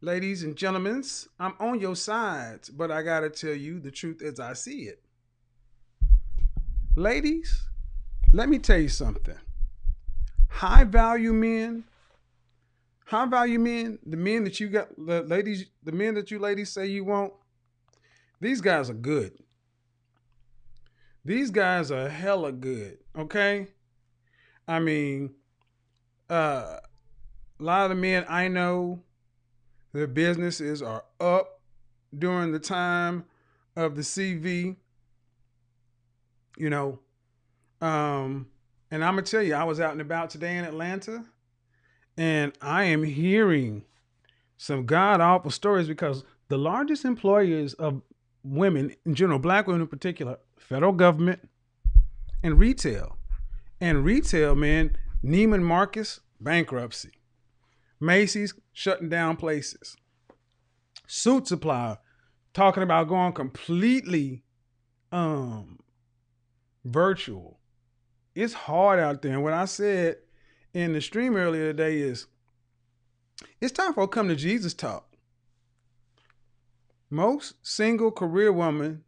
Ladies and gentlemen, I'm on your sides, but I gotta tell you the truth as I see it. Ladies, let me tell you something. High value men, high value men, the men that you got, the ladies, the men that you ladies say you want, these guys are good. These guys are hella good, okay? I mean, a lot of the men I know, their businesses are up during the time of the CV, you know. Um, and I'm gonna tell you, I was out and about today in Atlanta, and I am hearing some god awful stories because the largest employers of women in general, black women in particular, federal government and retail. And retail, man, Neiman Marcus bankruptcy, Macy's shutting down places, Suit Supply talking about going completely um virtual. It's hard out there. And what I said in the stream earlier today is it's time for a come to Jesus talk. Most single career women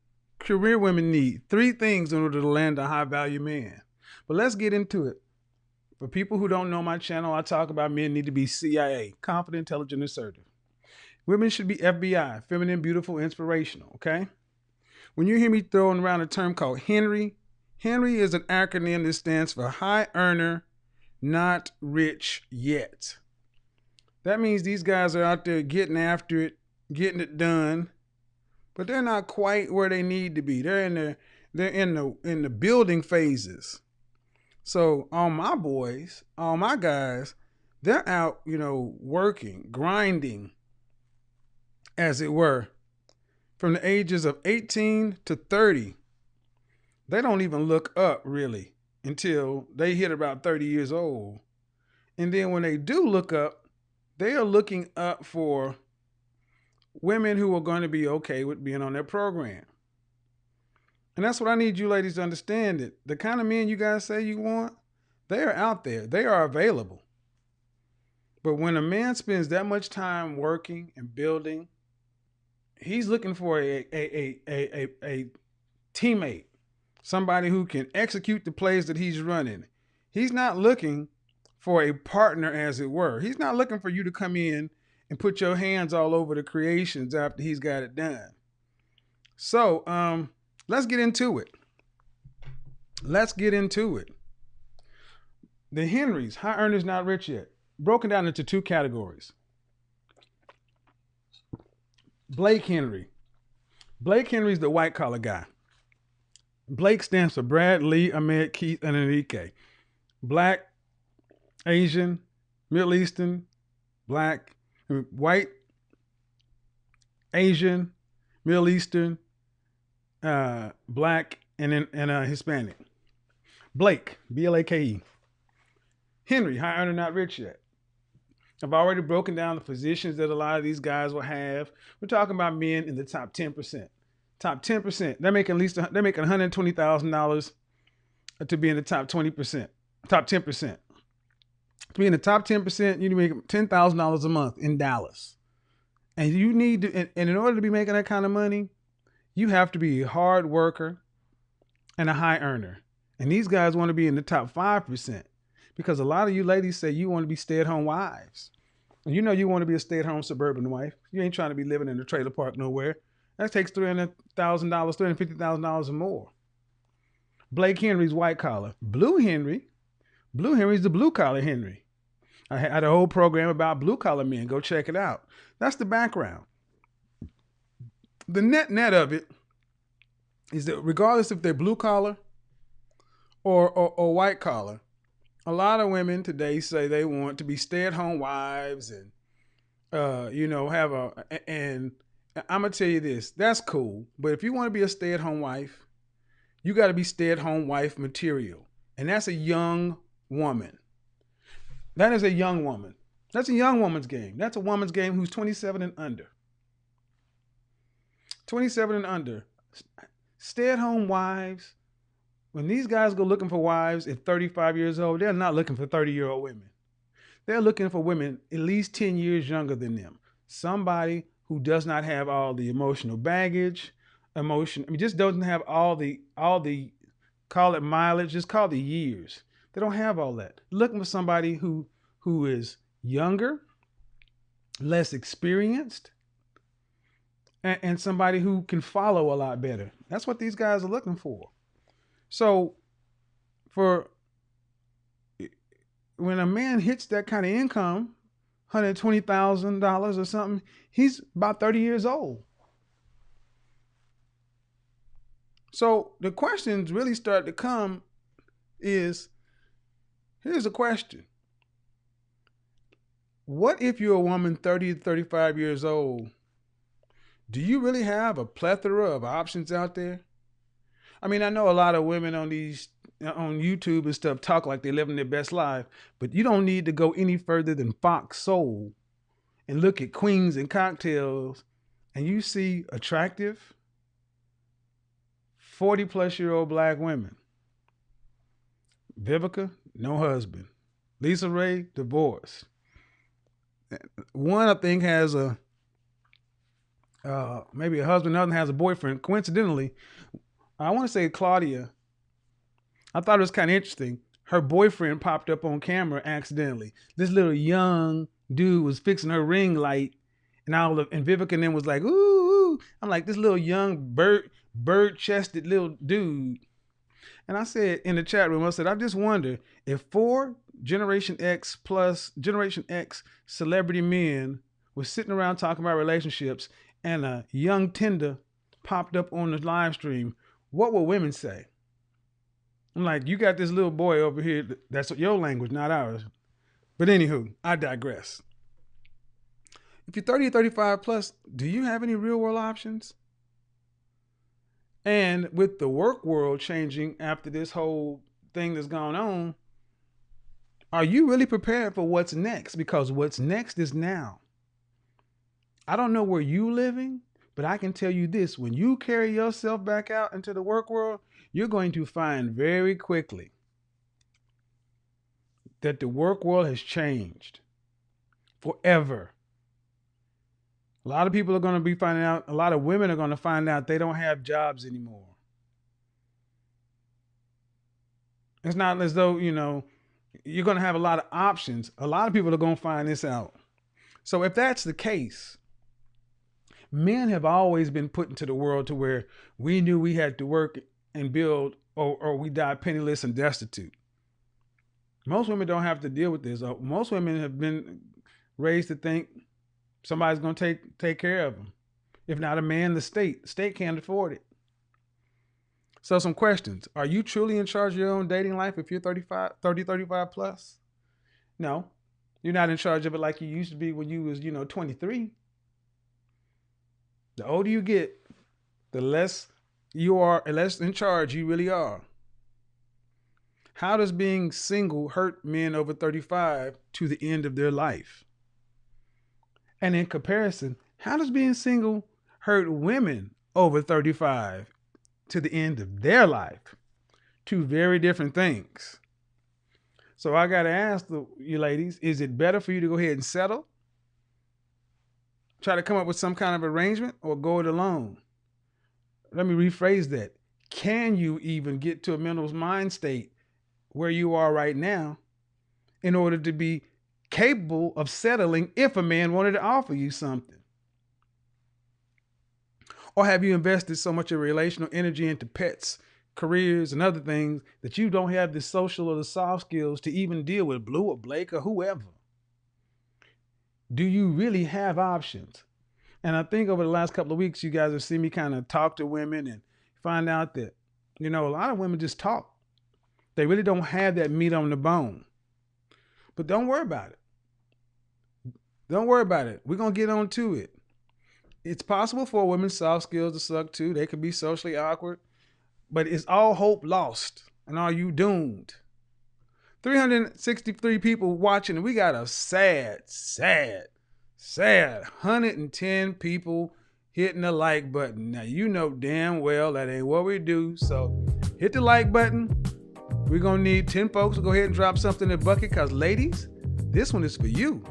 need three things in order to land a high value man. But let's get into it. For people who don't know my channel, I talk about men need to be CIA, confident, intelligent, assertive. Women should be FBI, feminine, beautiful, inspirational, okay? When you hear me throwing around a term called Henry, Henry is an acronym that stands for high earner, not rich yet. That means these guys are out there getting after it, getting it done, but they're not quite where they need to be. They're in the building phases. So all my boys, all my guys, they're out, working, grinding, as it were, from the ages of 18 to 30. They don't even look up really until they hit about 30 years old. And then when they do look up, they are looking up for women who are going to be okay with being on their program. And that's what I need you ladies to understand, that the kind of men you guys say you want, they are out there. They are available. But when a man spends that much time working and building, he's looking for a teammate, somebody who can execute the plays that he's running. He's not looking for a partner, as it were. He's not looking for you to come in and put your hands all over the creations after he's got it done. So let's get into it. Let's get into it. The Henrys, high earners, not rich yet, broken down into two categories. Blake Henry. Blake Henry's the white collar guy. Blake stands for Brad, Lee, Ahmed, Keith, and Enrique. Black, Asian, Middle Eastern, black, white, Asian, Middle Eastern, black, and Hispanic. Blake, B-L-A-K-E. Henry, high earner, not rich yet. I've already broken down the positions that a lot of these guys will have. We're talking about men in the top 10%. Top 10%. They're making $120,000 to be in the top 20%. Top 10%. To be in the top 10%, you need to make $10,000 a month in Dallas. And you need to, and in order to be making that kind of money, you have to be a hard worker and a high earner. And these guys want to be in the top 5%. Because a lot of you ladies say you want to be stay-at-home wives. And you know you want to be a stay-at-home suburban wife. You ain't trying to be living in a trailer park nowhere. That takes $300,000, $350,000 or more. Blake Henry's white collar. Blue Henry's the blue collar Henry. I had a whole program about blue collar men. Go check it out. That's the background. The net of it is that regardless if they're blue collar or white collar, a lot of women today say they want to be stay-at-home wives and, and I'm going to tell you this, that's cool. But if you want to be a stay-at-home wife, you got to be stay-at-home wife material. And that's a young woman. That is a young woman. That's a young woman's game. That's a woman's game who's 27 and under. 27 and under. Stay-at-home wives. When these guys go looking for wives at 35 years old, they're not looking for 30-year-old women. They're looking for women at least 10 years younger than them. somebody who does not have all the emotional baggage, just doesn't have all the call it mileage, just call it years. They don't have all that. Looking for somebody who is younger, less experienced, and somebody who can follow a lot better. That's what these guys are looking for. So for when a man hits that kind of income, $120,000 or something, he's about 30 years old. So the questions really start to come is, here's a question. What if you're a woman 30 to 35 years old? Do you really have a plethora of options out there? I mean, I know a lot of women on YouTube and stuff talk like they're living their best life, but you don't need to go any further than Fox Soul and look at Queens and Cocktails, and you see attractive 40-plus-year-old black women. Vivica, no husband. Lisa Ray, divorced. One, I think, has maybe a husband, the other has a boyfriend. Coincidentally, I want to say Claudia, I thought it was kind of interesting. Her boyfriend popped up on camera accidentally. This little young dude was fixing her ring light, and Vivica then was like, ooh. I'm like, this little young bird-chested little dude. And I said in the chat room, I said, I just wonder if 4 Generation X celebrity men were sitting around talking about relationships and a young Tinder popped up on the live stream, what will women say? I'm like, you got this little boy over here. That's your language, not ours. But anywho, I digress. If you're 30 or 35 plus, do you have any real world options? And with the work world changing after this whole thing that's gone on, are you really prepared for what's next? Because what's next is now. I don't know where you're living, but I can tell you this. When you carry yourself back out into the work world, you're going to find very quickly that the work world has changed forever. A lot of people are going to be finding out, a lot of women are going to find out they don't have jobs anymore. It's not as though, you're going to have a lot of options. A lot of people are going to find this out. So if that's the case, men have always been put into the world to where we knew we had to work and build or we die penniless and destitute. Most women don't have to deal with this. Most women have been raised to think somebody's going to take care of them. If not a man, the state. The state can't afford it. So some questions. Are you truly in charge of your own dating life if you're 30, 35 plus? No, you're not in charge of it like you used to be when you was, 23. The older you get, the less you are, and less in charge you really are. How does being single hurt men over 35 to the end of their life? And in comparison, how does being single hurt women over 35 to the end of their life? Two very different things. So I got to ask you ladies, is it better for you to go ahead and settle? Try to come up with some kind of arrangement or go it alone? Let me rephrase that. Can you even get to a mental mind state where you are right now in order to be capable of settling if a man wanted to offer you something? Or have you invested so much of relational energy into pets, careers, and other things that you don't have the social or the soft skills to even deal with Blue or Blake or whoever? Do you really have options? And I think over the last couple of weeks, you guys have seen me kind of talk to women and find out that, a lot of women just talk. They really don't have that meat on the bone. But don't worry about it. Don't worry about it. We're going to get on to it. It's possible for women's soft skills to suck too. They could be socially awkward. But is all hope lost? And are you doomed? 363 people watching, and we got a sad 110 people hitting the like button. Now, you know damn well that ain't what we do. So hit the like button. We're going to need 10 folks to go ahead and drop something in the bucket because, ladies, this one is for you.